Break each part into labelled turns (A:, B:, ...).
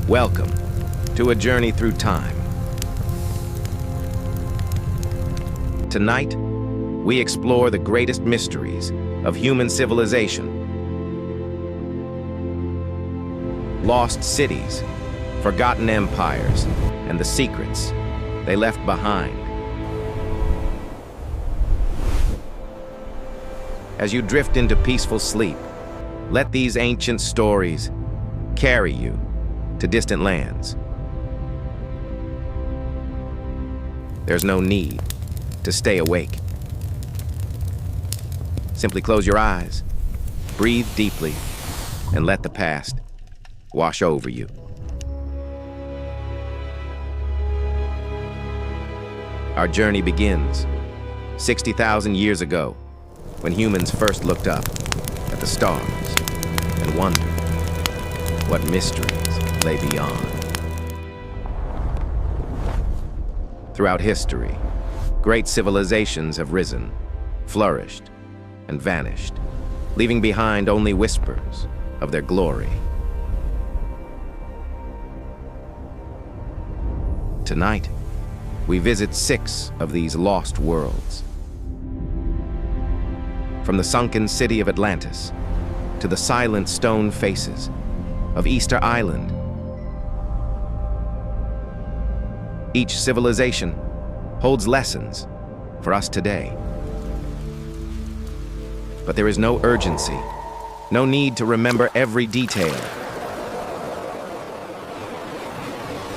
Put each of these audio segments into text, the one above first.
A: Welcome to a journey through time. Tonight, we explore the greatest mysteries of human civilization. Lost cities, forgotten empires, and the secrets they left behind. As you drift into peaceful sleep, let these ancient stories carry you to distant lands. There's no need to stay awake. Simply close your eyes, breathe deeply, and let the past wash over you. Our journey begins 60,000 years ago, when humans first looked up at the stars and wondered what mysteries lay beyond. Throughout history, great civilizations have risen, flourished, and vanished, leaving behind only whispers of their glory. Tonight, we visit 6 of these lost worlds. From the sunken city of Atlantis to the silent stone faces of Easter Island. Each civilization holds lessons for us today. But there is no urgency, no need to remember every detail.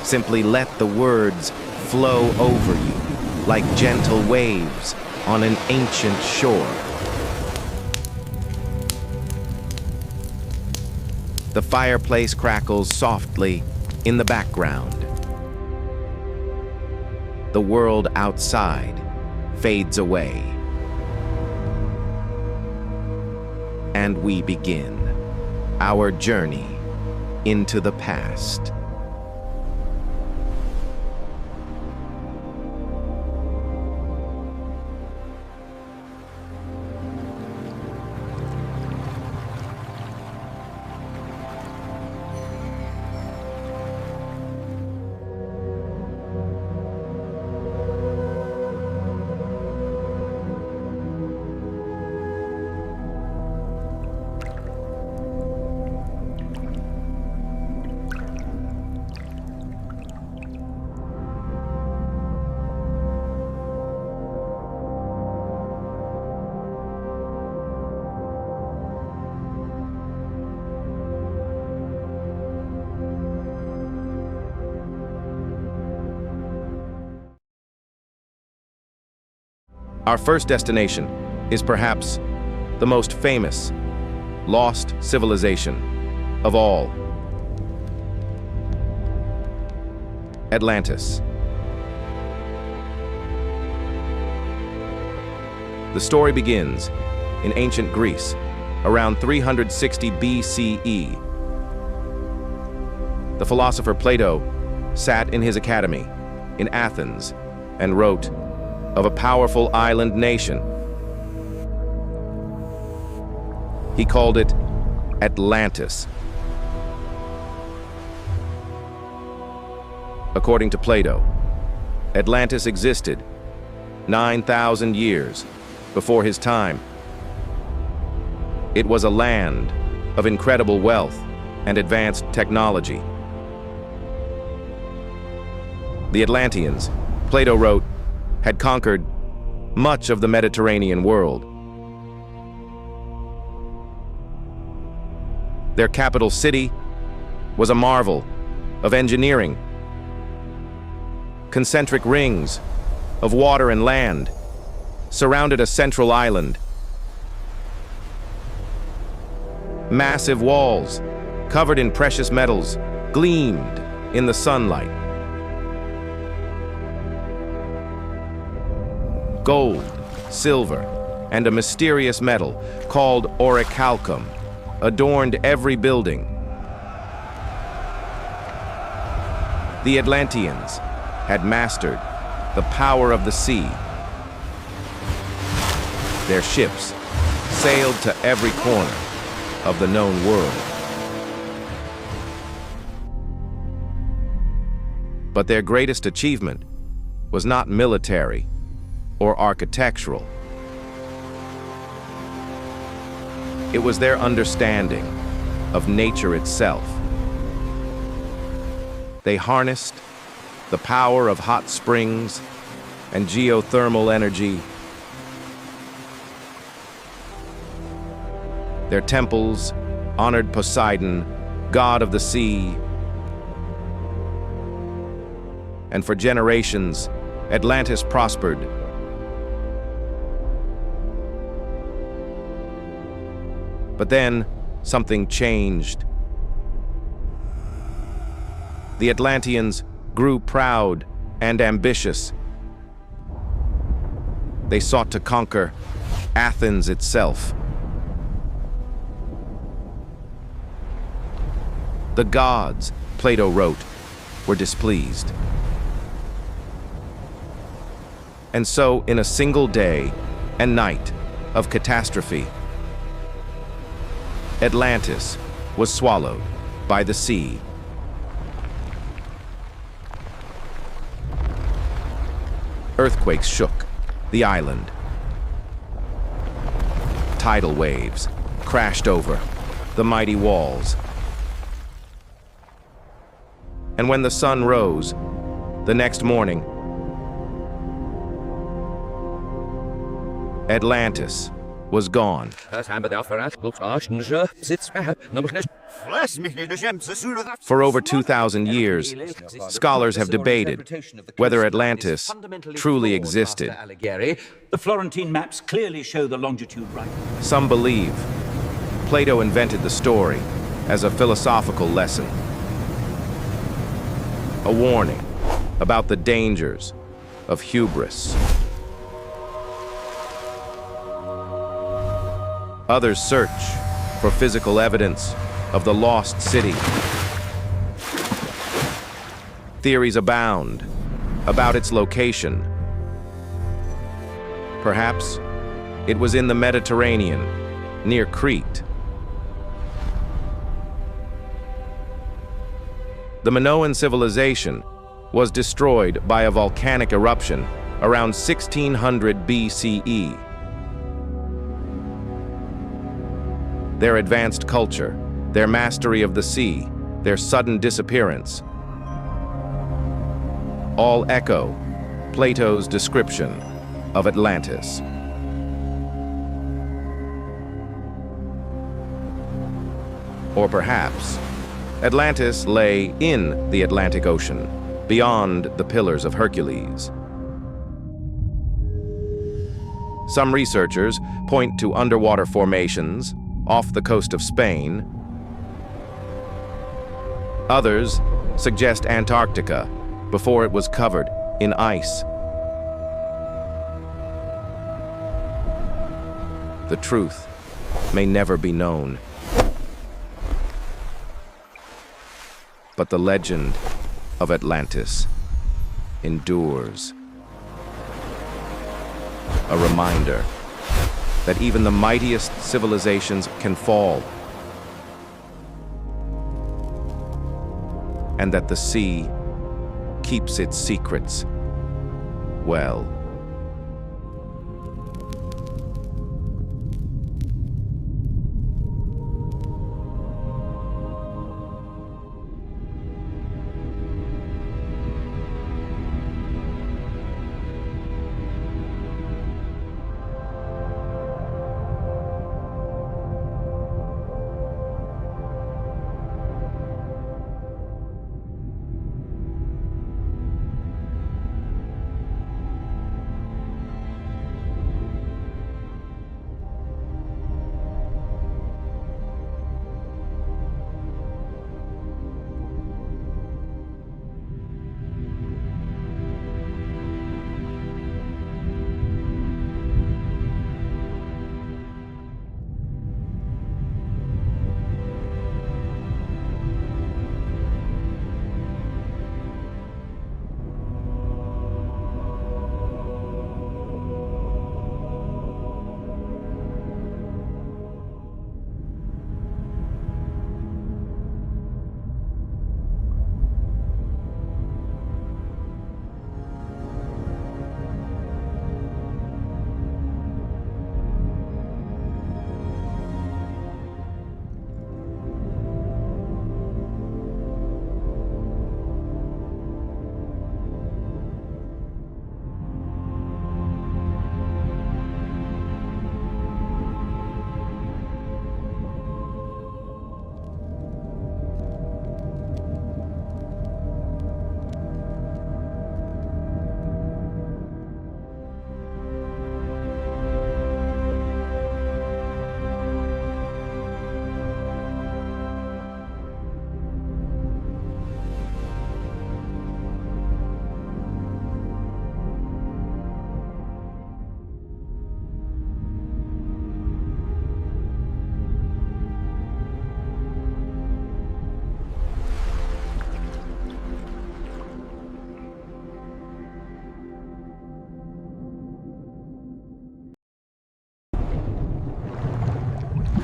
A: Simply let the words flow over you like gentle waves on an ancient shore. The fireplace crackles softly in the background. The world outside fades away. And we begin our journey into the past. Our first destination is perhaps the most famous lost civilization of all. Atlantis. The story begins in ancient Greece, around 360 BCE. The philosopher Plato sat in his academy in Athens and wrote of a powerful island nation. He called it Atlantis. According to Plato, Atlantis existed 9,000 years before his time. It was a land of incredible wealth and advanced technology. The Atlanteans, Plato wrote, had conquered much of the Mediterranean world. Their capital city was a marvel of engineering. Concentric rings of water and land surrounded a central island. Massive walls, covered in precious metals, gleamed in the sunlight. Gold, silver, and a mysterious metal called orichalcum adorned every building. The Atlanteans had mastered the power of the sea. Their ships sailed to every corner of the known world. But their greatest achievement was not military or architectural. It was their understanding of nature itself. They harnessed the power of hot springs and geothermal energy. Their temples honored Poseidon, god of the sea. And for generations, Atlantis prospered. But then, something changed. The Atlanteans grew proud and ambitious. They sought to conquer Athens itself. The gods, Plato wrote, were displeased. And so, in a single day and night of catastrophe, Atlantis was swallowed by the sea. Earthquakes shook the island. Tidal waves crashed over the mighty walls. And when the sun rose the next morning, Atlantis was gone. For over 2,000 years, scholars have debated whether Atlantis truly existed.
B: The Florentine maps clearly show the longitude right.
A: Some believe Plato invented the story as a philosophical lesson, a warning about the dangers of hubris. Others search for physical evidence of the lost city. Theories abound about its location. Perhaps it was in the Mediterranean, near Crete. The Minoan civilization was destroyed by a volcanic eruption around 1600 BCE. Their advanced culture, their mastery of the sea, their sudden disappearance, all echo Plato's description of Atlantis. Or perhaps Atlantis lay in the Atlantic Ocean, beyond the Pillars of Hercules. Some researchers point to underwater formations off the coast of Spain. Others suggest Antarctica before it was covered in ice. The truth may never be known. But the legend of Atlantis endures. A reminder that even the mightiest civilizations can fall, and that the sea keeps its secrets well.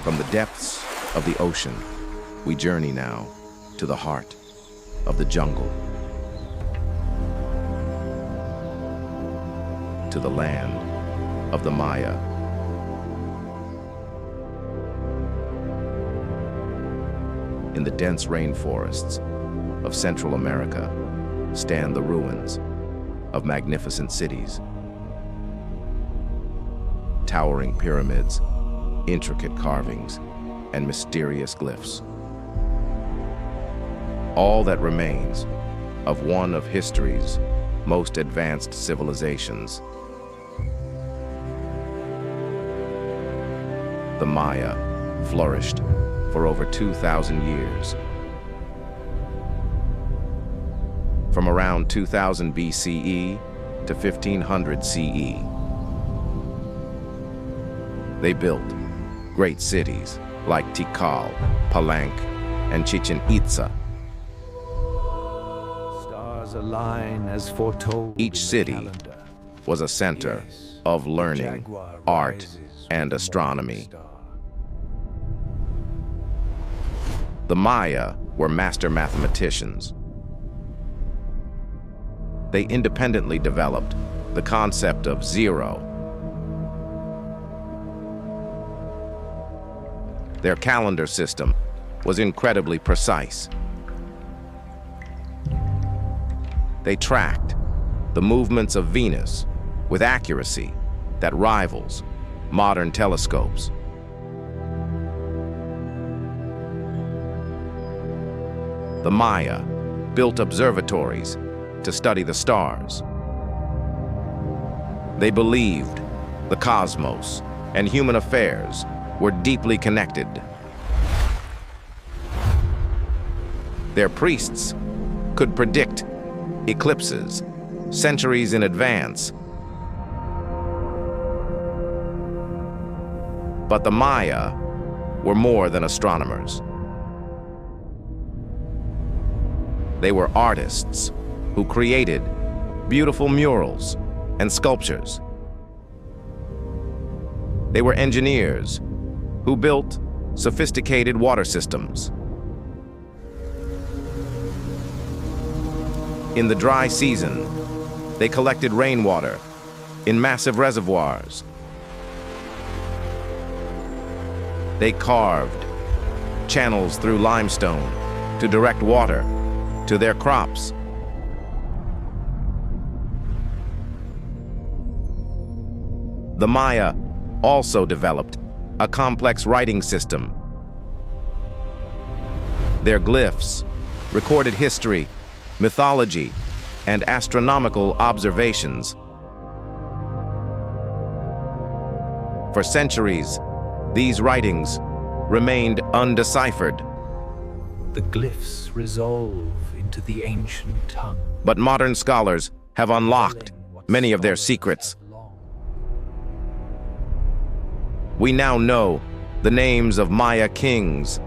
A: From the depths of the ocean, we journey now to the heart of the jungle, to the land of the Maya. In the dense rainforests of Central America stand the ruins of magnificent cities. Towering pyramids, intricate carvings, and mysterious glyphs. All that remains of one of history's most advanced civilizations. The Maya flourished for over 2,000 years. From around 2000 BCE to 1500 CE. They built great cities like Tikal, Palenque, and Chichen Itza.
C: Stars align as foretold.
A: Each city was a center of learning, art, and astronomy. The Maya were master mathematicians. They independently developed the concept of zero. Their calendar system was incredibly precise. They tracked the movements of Venus with accuracy that rivals modern telescopes. The Maya built observatories to study the stars. They believed the cosmos and human affairs were deeply connected. Their priests could predict eclipses centuries in advance. But the Maya were more than astronomers. They were artists who created beautiful murals and sculptures. They were engineers who built sophisticated water systems. In the dry season, they collected rainwater in massive reservoirs. They carved channels through limestone to direct water to their crops. The Maya also developed a complex writing system. Their glyphs recorded history, mythology, and astronomical observations. For centuries, these writings remained undeciphered.
C: The glyphs resolve into the ancient tongue.
A: But modern scholars have unlocked many of their secrets. We now know the names of Maya kings.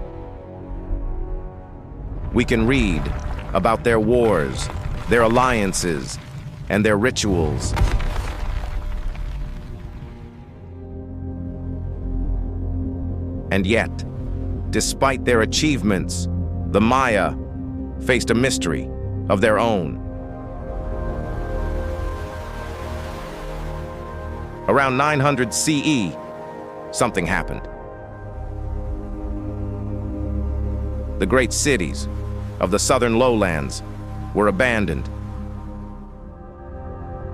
A: We can read about their wars, their alliances, and their rituals. And yet, despite their achievements, the Maya faced a mystery of their own. Around 900 CE, something happened. The great cities of the southern lowlands were abandoned.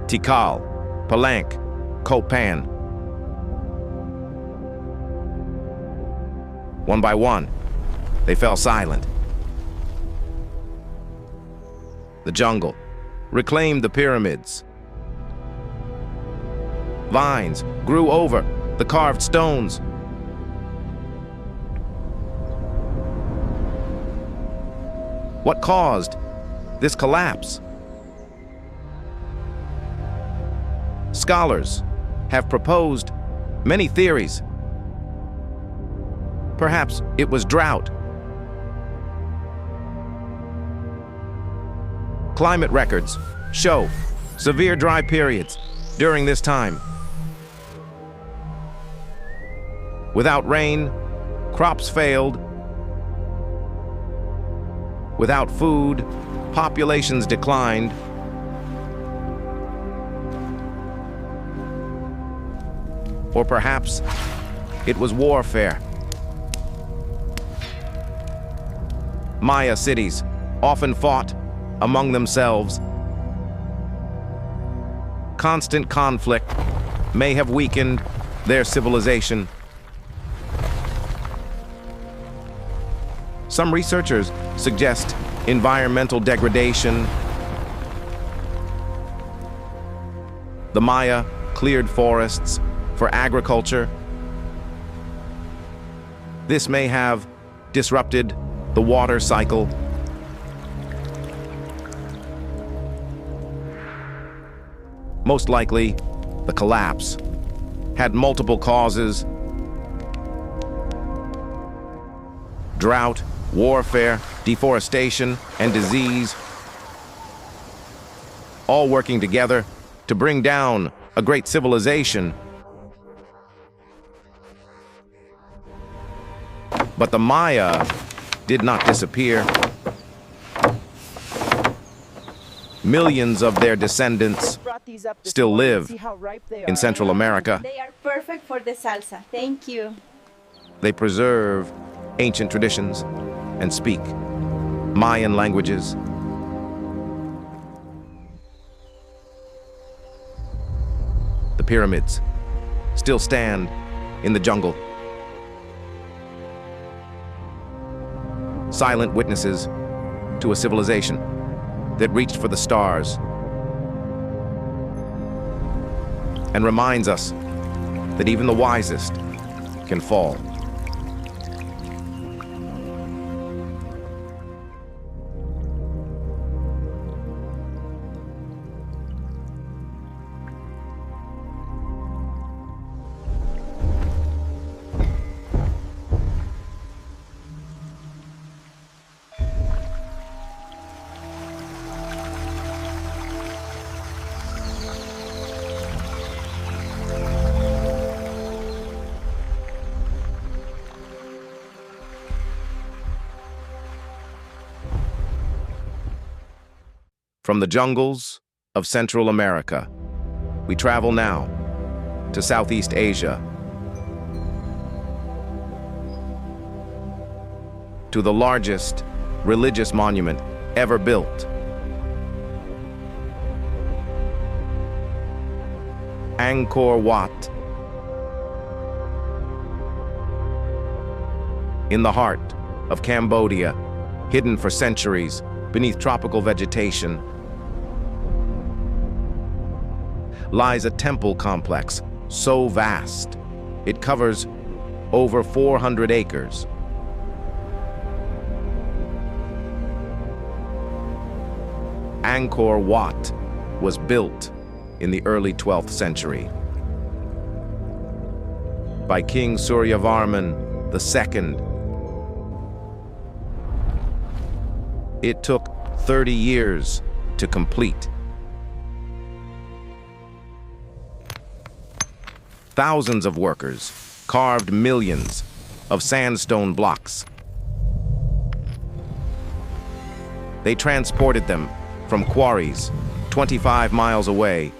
A: Tikal, Palenque, Copan. One by one, they fell silent. The jungle reclaimed the pyramids. Vines grew over the carved stones. What caused this collapse? Scholars have proposed many theories. Perhaps it was drought. Climate records show severe dry periods during this time. Without rain, Crops failed. Without food, populations declined. Or perhaps it was warfare. Maya cities often fought among themselves. Constant conflict may have weakened their civilization. Some researchers suggest environmental degradation. The Maya cleared forests for agriculture. This may have disrupted the water cycle. Most likely, the collapse had multiple causes: drought, warfare, deforestation, and disease, all working together to bring down a great civilization. But the Maya did not disappear. Millions of their descendants still live in Central America.
D: They are perfect for the salsa. Thank you.
A: They preserve ancient traditions and speak Mayan languages. The pyramids still stand in the jungle. Silent witnesses to a civilization that reached for the stars and reminds us that even the wisest can fall. From the jungles of Central America, we travel now to Southeast Asia, to the largest religious monument ever built. Angkor Wat, in the heart of Cambodia, hidden for centuries beneath tropical vegetation, lies a temple complex so vast it covers over 400 acres. Angkor Wat was built in the early 12th century by King Suryavarman II. It took 30 years to complete. Thousands of workers carved millions of sandstone blocks. They transported them from quarries 25 miles away.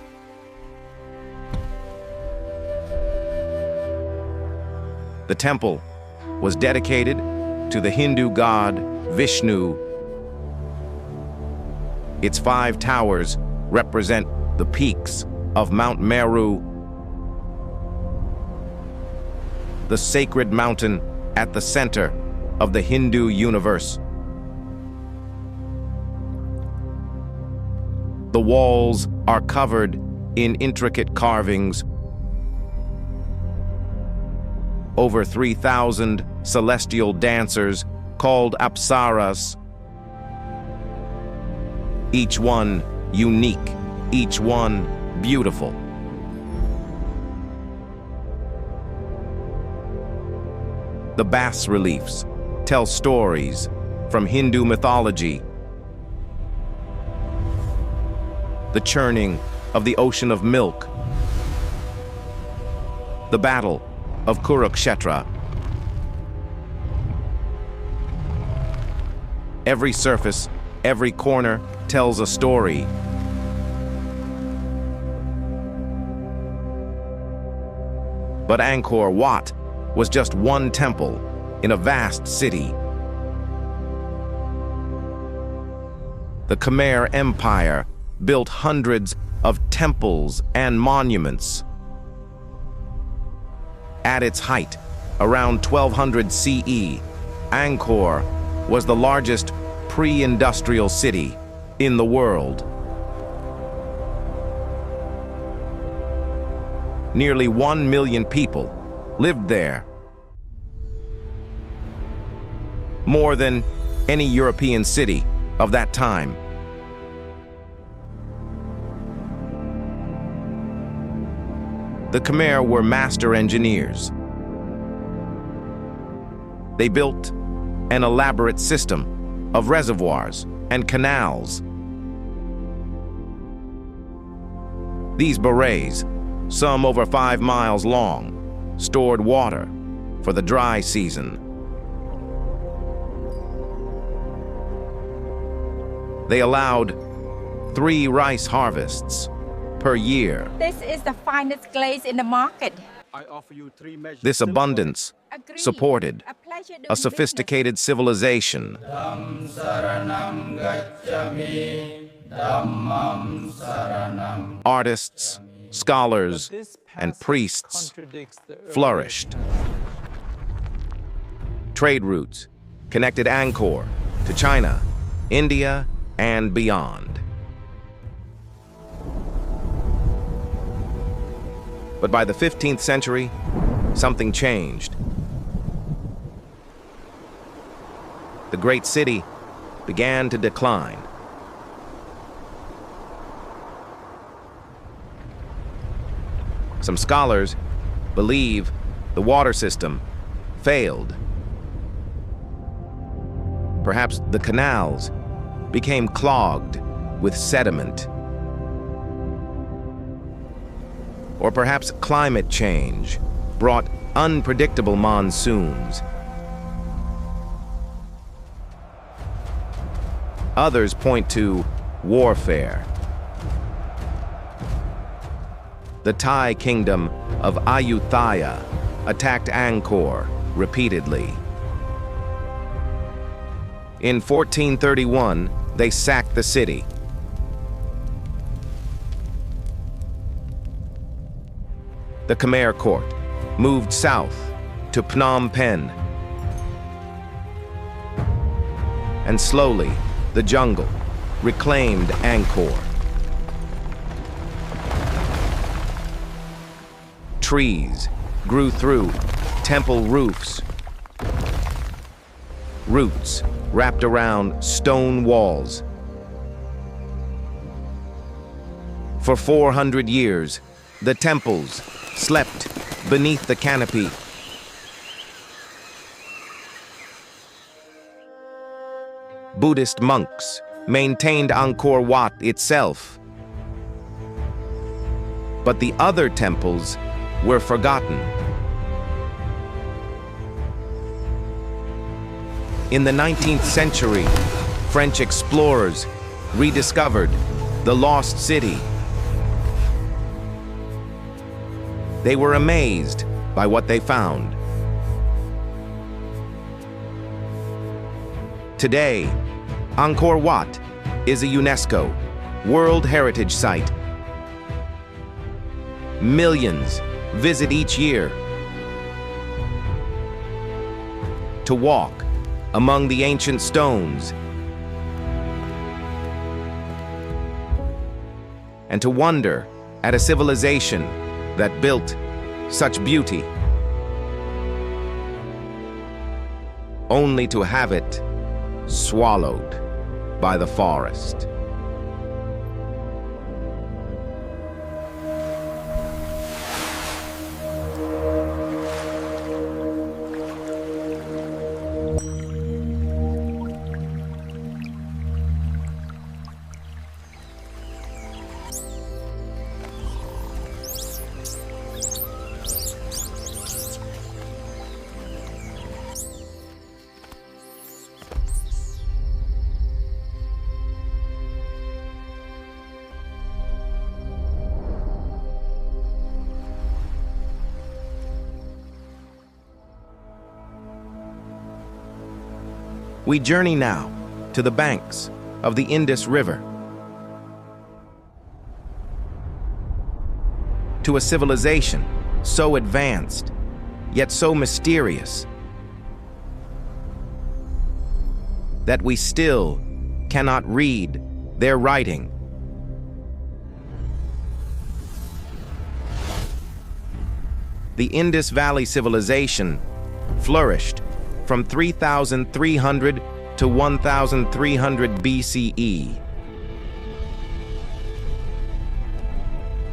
A: The temple was dedicated to the Hindu god Vishnu. Its 5 towers represent the peaks of Mount Meru, the sacred mountain at the center of the Hindu universe. The walls are covered in intricate carvings. Over 3,000 celestial dancers called apsaras, each one unique, each one beautiful. The bas-reliefs tell stories from Hindu mythology. The churning of the ocean of milk, the battle of Kurukshetra, Every surface, every corner tells a story. But Angkor Wat was just one temple in a vast city. The Khmer Empire built hundreds of temples and monuments. At its height, around 1200 CE, Angkor was the largest pre-industrial city in the world. Nearly 1 million people lived there. More than any European city of that time. The Khmer were master engineers. They built an elaborate system of reservoirs and canals. These barrays, some over 5 miles long, stored water for the dry season. They allowed 3 rice harvests per year.
E: This is the finest glaze in the market.
A: This abundance
E: Agreed.
A: supported
E: A pleasure doing
A: a sophisticated civilization. Artists, scholars, and priests flourished. Trade routes connected Angkor to China, India, and beyond. But by the 15th century, something changed. The great city began to decline. Some scholars believe the water system failed. Perhaps the canals became clogged with sediment. Or perhaps climate change brought unpredictable monsoons. Others point to warfare. The Thai kingdom of Ayutthaya attacked Angkor repeatedly. In 1431, they sacked the city. The Khmer court moved south to Phnom Penh. And slowly, the jungle reclaimed Angkor. Trees grew through temple roofs. Roots wrapped around stone walls. For 400 years, the temples slept beneath the canopy. Buddhist monks maintained Angkor Wat itself. But the other temples were forgotten. In the 19th century, French explorers rediscovered the lost city. They were amazed by what they found. Today, Angkor Wat is a UNESCO World Heritage Site. Millions visit each year to walk among the ancient stones and to wonder at a civilization that built such beauty, only to have it swallowed by the forest. We journey now to the banks of the Indus River, to a civilization so advanced, yet so mysterious, that we still cannot read their writing. The Indus Valley civilization flourished from 3,300 to 1,300 BCE.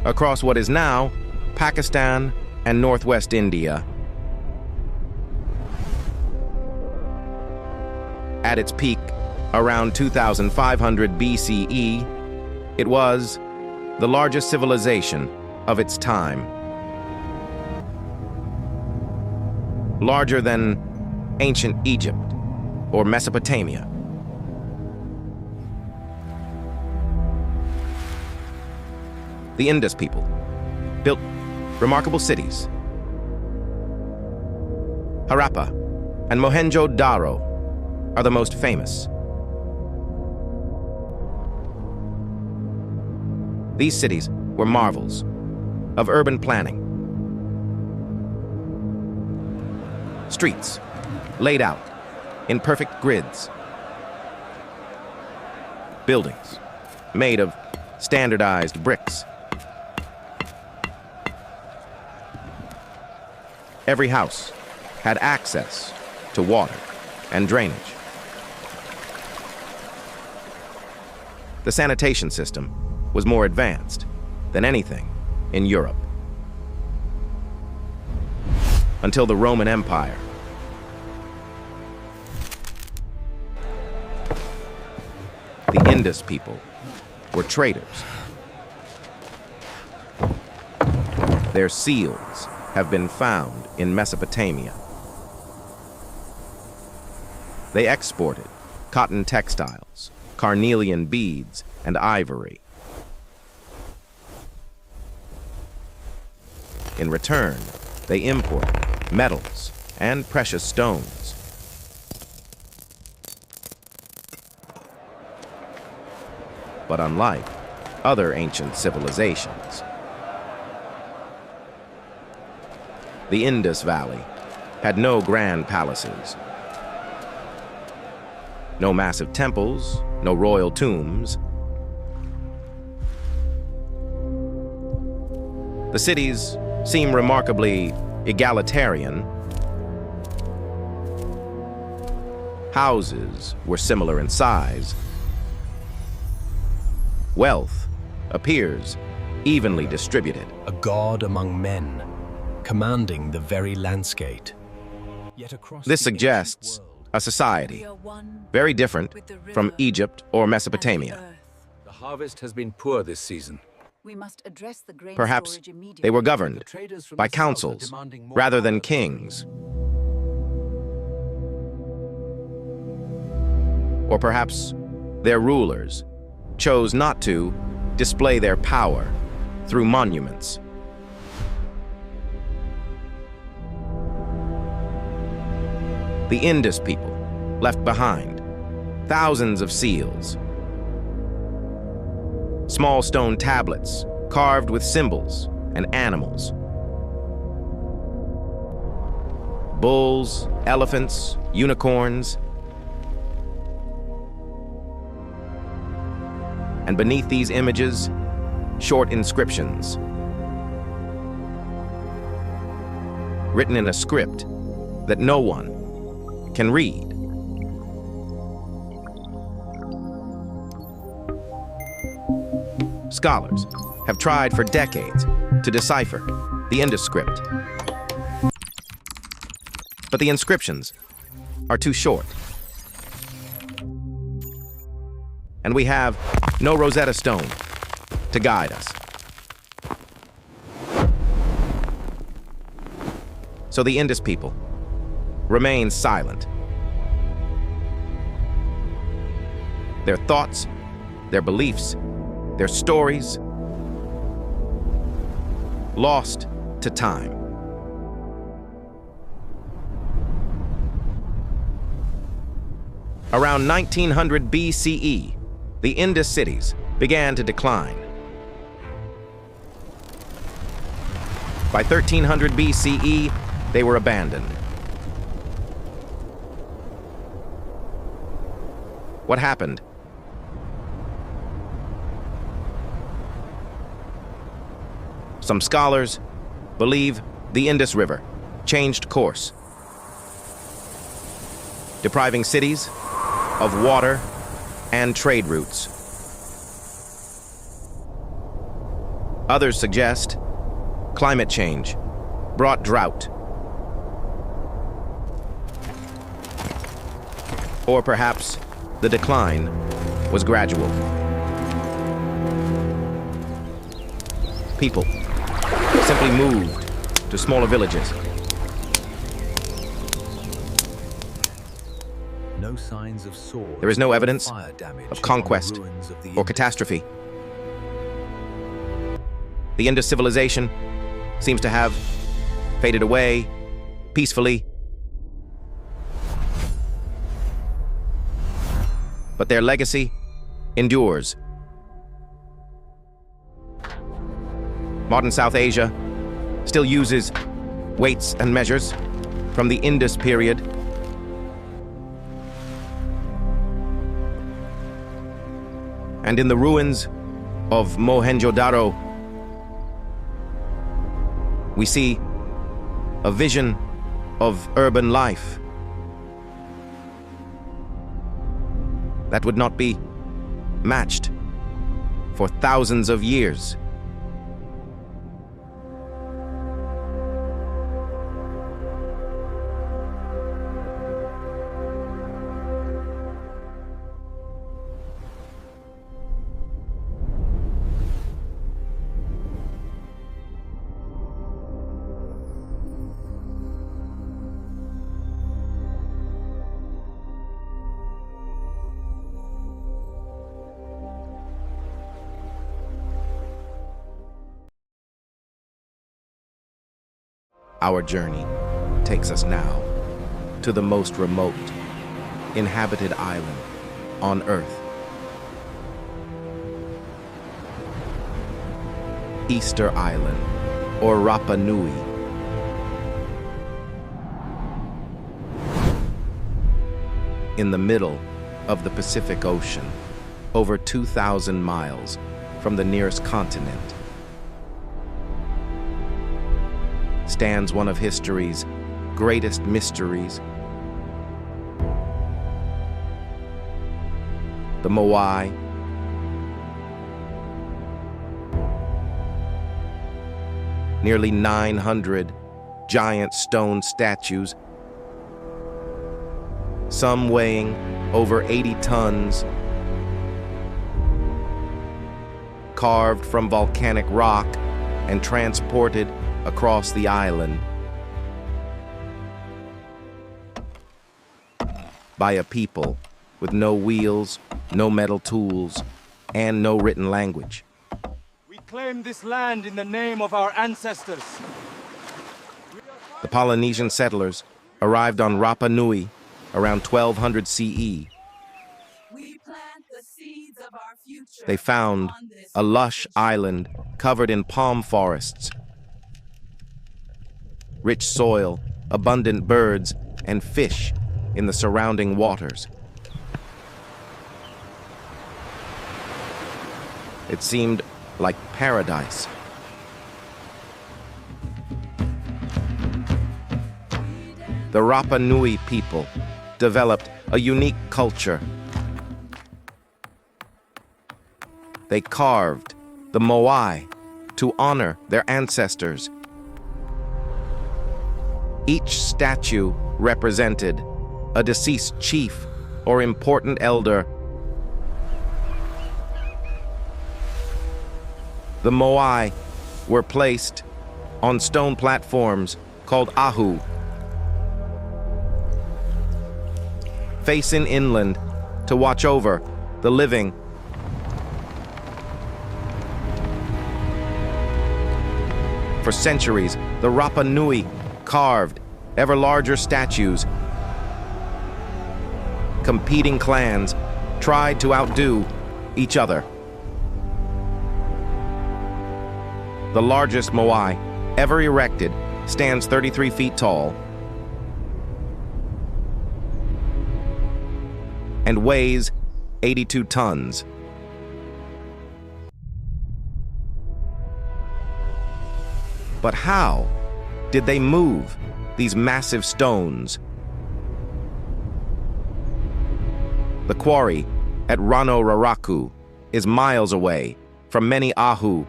A: Across what is now Pakistan and northwest India. At its peak, around 2,500 BCE, it was the largest civilization of its time. Larger than ancient Egypt or Mesopotamia. The Indus people built remarkable cities. Harappa and Mohenjo-Daro are the most famous. These cities were marvels of urban planning. Streets laid out in perfect grids. Buildings made of standardized bricks. Every house had access to water and drainage. The sanitation system was more advanced than anything in Europe. Until the Roman Empire. The Indus people were traders. Their seals have been found in Mesopotamia. They exported cotton textiles, carnelian beads, and ivory. In return, they imported metals and precious stones. But unlike other ancient civilizations, the Indus Valley had no grand palaces, no massive temples, no royal tombs. The cities seem remarkably egalitarian. Houses were similar in size. Wealth appears evenly distributed.
C: A god among men, commanding the very landscape. Yet across
A: This
C: the
A: suggests
C: ancient world,
A: a society very different from Egypt or Mesopotamia.
F: The harvest has been poor this season.
G: We must address the grain
A: Perhaps
G: storage immediately.
A: they were governed
F: The traders from
A: by
F: the south are
A: councils
F: demanding more
A: rather than
F: power.
A: kings. Or perhaps their rulers chose not to display their power through monuments. The Indus people left behind thousands of seals, small stone tablets carved with symbols and animals. Bulls, elephants, unicorns. And beneath these images, short inscriptions, written in a script that no one can read. Scholars have tried for decades to decipher the Indus script. But the inscriptions are too short. And we have no Rosetta Stone to guide us. So the Indus people remain silent. Their thoughts, their beliefs, their stories, lost to time. Around 1900 BCE, the Indus cities began to decline. By 1300 BCE, they were abandoned. What happened? Some scholars believe the Indus River changed course, depriving cities of water and trade routes. Others suggest climate change brought drought. Or perhaps the decline was gradual. People simply moved to smaller villages.
C: No signs of swords.
A: There is no evidence
C: fire damage
A: of conquest
C: on the ruins of the
A: or catastrophe. The Indus civilization seems to have faded away peacefully. But their legacy endures. Modern South Asia still uses weights and measures from the Indus period. And in the ruins of Mohenjo-daro, we see a vision of urban life that would not be matched for thousands of years. Our journey takes us now to the most remote inhabited island on Earth. Easter Island, or Rapa Nui. In the middle of the Pacific Ocean, over 2,000 miles from the nearest continent, stands one of history's greatest mysteries. The Moai. Nearly 900 giant stone statues, some weighing over 80 tons, carved from volcanic rock and transported across the island by a people with no wheels, no metal tools, and no written language.
H: We claim this land in the name of our ancestors.
A: The Polynesian settlers arrived on Rapa Nui around 1200 CE.
G: We plant the seeds of our future.
A: They found a lush island covered in palm forests, rich soil, abundant birds, and fish in the surrounding waters. It seemed like paradise. The Rapa Nui people developed a unique culture. They carved the Moai to honor their ancestors. Each statue represented a deceased chief or important elder. The Moai were placed on stone platforms called ahu, facing inland to watch over the living. For centuries, the Rapa Nui carved ever larger statues, competing clans tried to outdo each other. The largest Moai ever erected stands 33 feet tall and weighs 82 tons. But how did they move these massive stones? The quarry at Rano Raraku is miles away from many Ahu,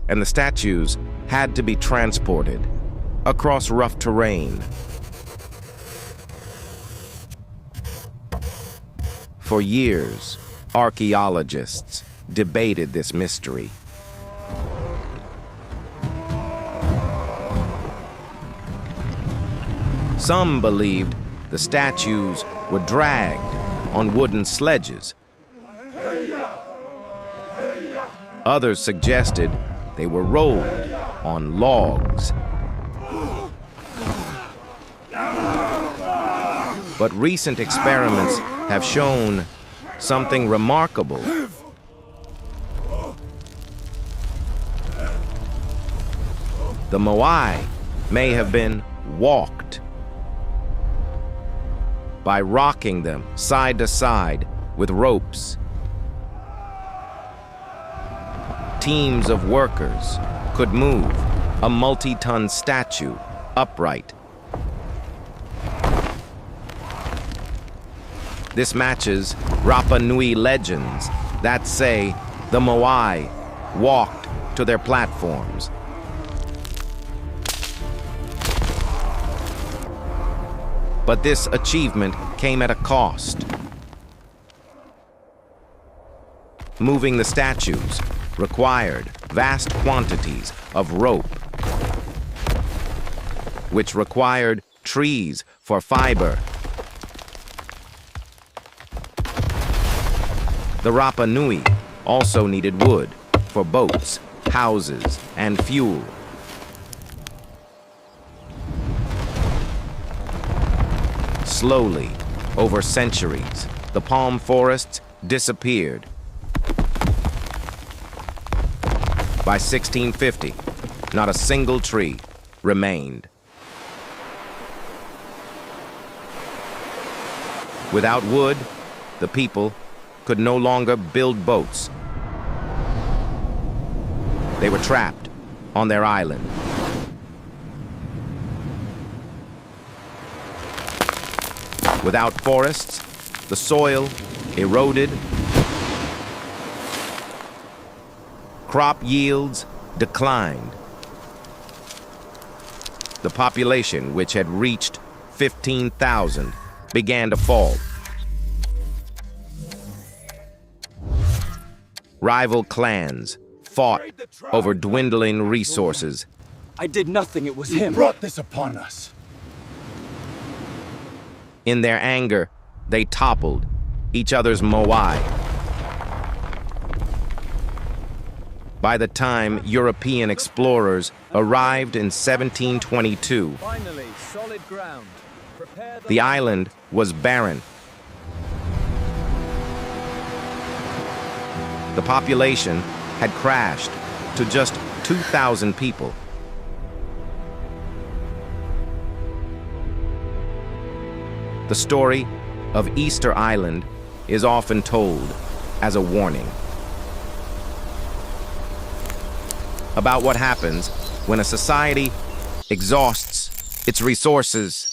A: and the statues had to be transported across rough terrain. For years, archaeologists debated this mystery. Some believed the statues were dragged on wooden sledges. Others suggested they were rolled on logs. But recent experiments have shown something remarkable. The Moai may have been walked by rocking them side to side with ropes. Teams of workers could move a multi-ton statue upright. This matches Rapa Nui legends that say the Moai walked to their platforms. But this achievement came at a cost. Moving the statues required vast quantities of rope, which required trees for fiber. The Rapa Nui also needed wood for boats, houses, and fuel. Slowly, over centuries, the palm forests disappeared. By 1650, not a single tree remained. Without wood, the people could no longer build boats. They were trapped on their island. Without forests, the soil eroded, crop yields declined. The population, which had reached 15,000, began to fall. Rival clans fought over dwindling resources.
H: I did nothing, it was him.
I: He brought this upon us.
A: In their anger, they toppled each other's Moai. By the time European explorers arrived in 1722,
H: Finally, solid ground.
A: the island was barren. The population had crashed to just 2,000 people. The story of Easter Island is often told as a warning about what happens when a society exhausts its resources.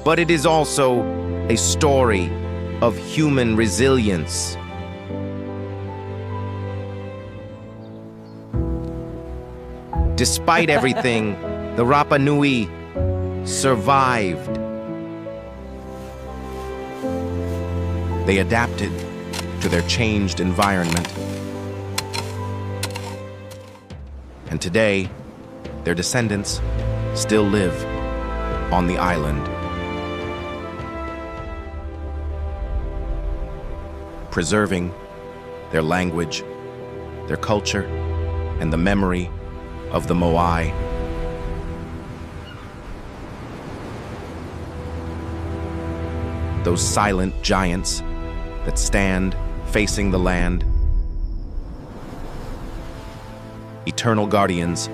A: But it is also a story of human resilience. Despite everything, the Rapa Nui survived. They adapted to their changed environment. And today, their descendants still live on the island, preserving their language, their culture, and the memory of the Moai. those silent giants that stand facing the land, eternal guardians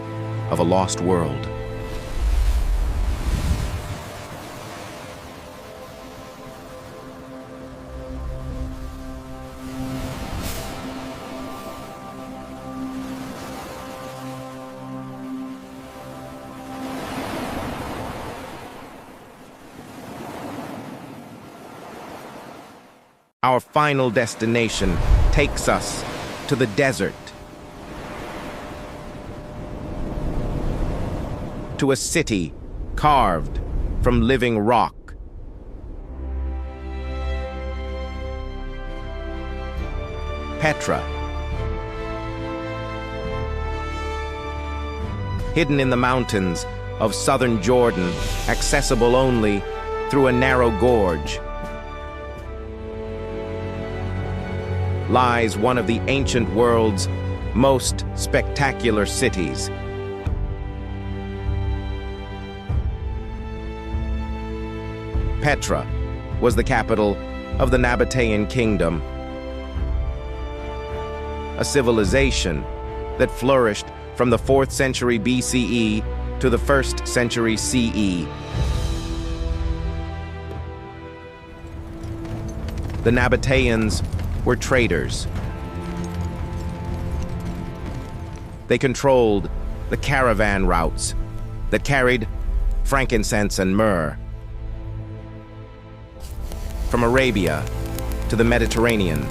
A: of a lost world. Our final destination takes us to the desert, to a city carved from living rock. Petra. Hidden in the mountains of southern Jordan, accessible only through a narrow gorge, lies one of the ancient world's most spectacular cities. Petra was the capital of the Nabatean kingdom, a civilization that flourished from the 4th century BCE to the 1st century CE. The Nabateans were traders. They controlled the caravan routes that carried frankincense and myrrh from Arabia to the Mediterranean.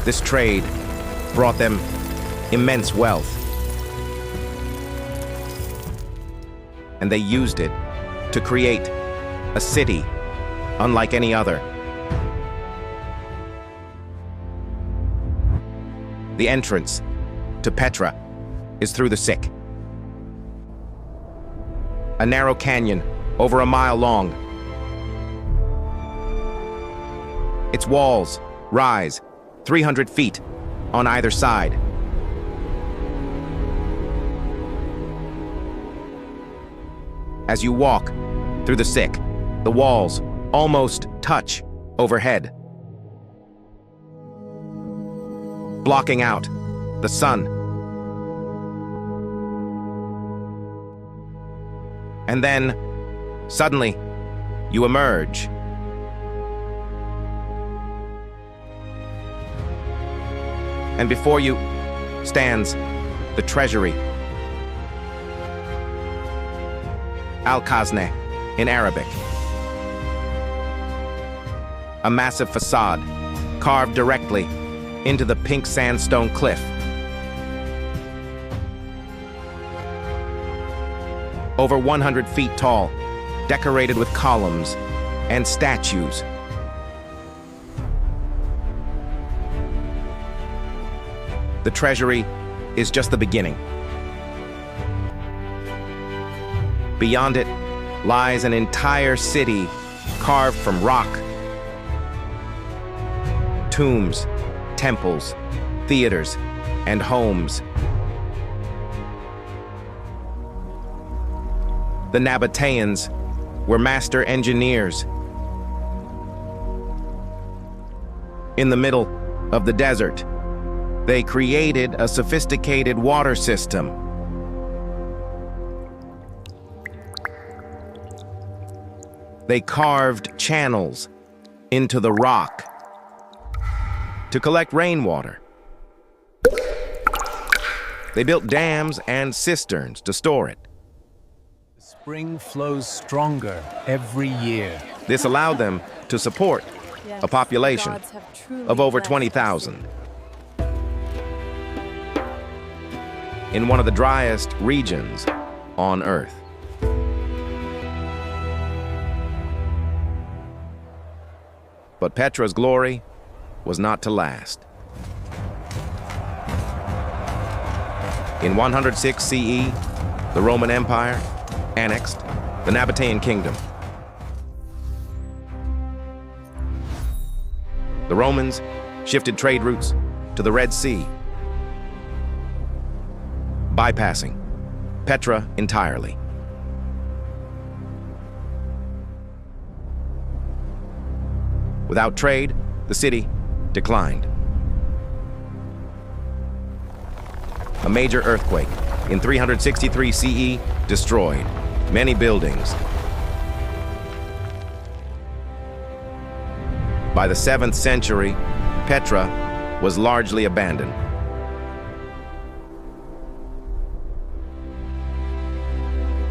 A: This trade brought them immense wealth, and they used it to create a city unlike any other. The entrance to Petra is through the Sick, a narrow canyon over a mile long. Its walls rise 300 feet on either side. As you walk through the Sick, the walls almost touch overhead, blocking out the sun. And then, suddenly, you emerge. And before you stands the treasury. Al-Khazne in Arabic. A massive facade carved directly into the pink sandstone cliff. Over 100 feet tall, decorated with columns and statues. The treasury is just the beginning. Beyond it lies an entire city carved from rock. Tombs, temples, theaters, and homes. The Nabateans were master engineers. In the middle of the desert, they created a sophisticated water system. They carved channels into the rock to collect rainwater. They built dams and cisterns to store it.
C: The spring flows stronger every year.
A: This allowed them to support a population of over 20,000. In one of the driest regions on Earth. But Petra's glory was not to last. In 106 CE, the Roman Empire annexed the Nabatean kingdom. The Romans shifted trade routes to the Red Sea, bypassing Petra entirely. Without trade, the city declined. A major earthquake in 363 CE destroyed many buildings. By the 7th century, Petra was largely abandoned.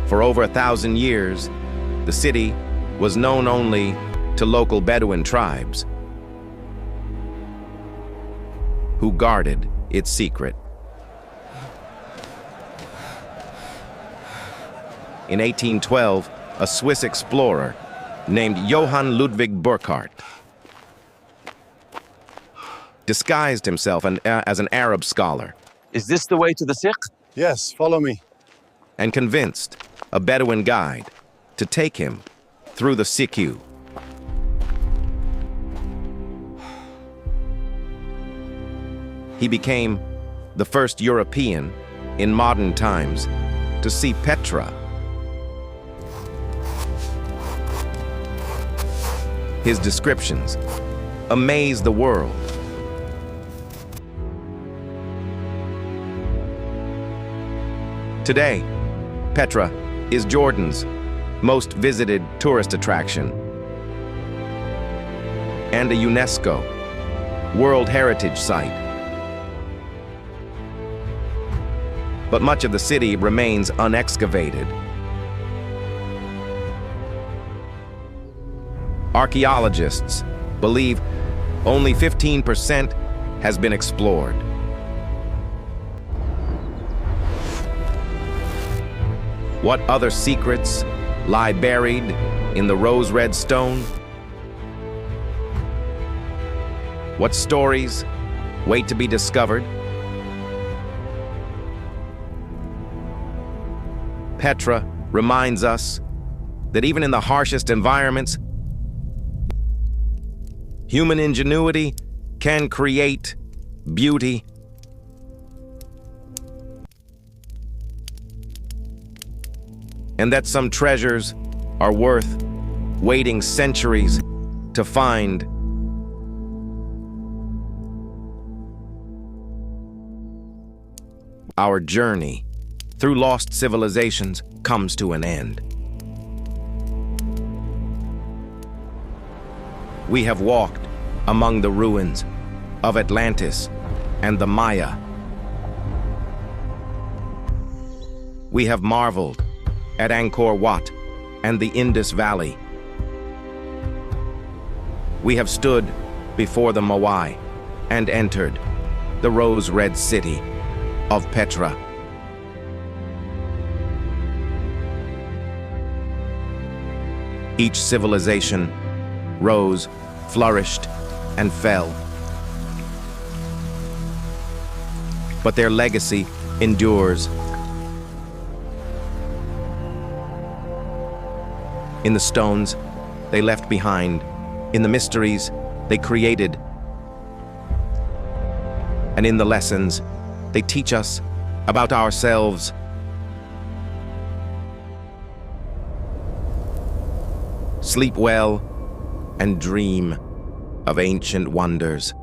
A: For over 1,000 years, the city was known only to local Bedouin tribes who guarded its secret. In 1812, a Swiss explorer named Johann Ludwig Burckhardt disguised himself as an Arab scholar.
I: Is this the way to the Sikh?
J: Yes, follow me.
A: And convinced a Bedouin guide to take him through the Sikh. He became the first European in modern times to see Petra. His descriptions amazed the world. Today, Petra is Jordan's most visited tourist attraction and a UNESCO World Heritage Site. But much of the city remains unexcavated. Archaeologists believe only 15% has been explored. What other secrets lie buried in the rose-red stone? What stories wait to be discovered? Petra reminds us that even in the harshest environments, human ingenuity can create beauty. And that some treasures are worth waiting centuries to find. Our journey through lost civilizations comes to an end. We have walked among the ruins of Atlantis and the Maya. We have marveled at Angkor Wat and the Indus Valley. We have stood before the Moai and entered the rose-red city of Petra. Each civilization rose, flourished, and fell. But their legacy endures. In the stones they left behind, in the mysteries they created, and in the lessons they teach us about ourselves. Sleep well and dream of ancient wonders.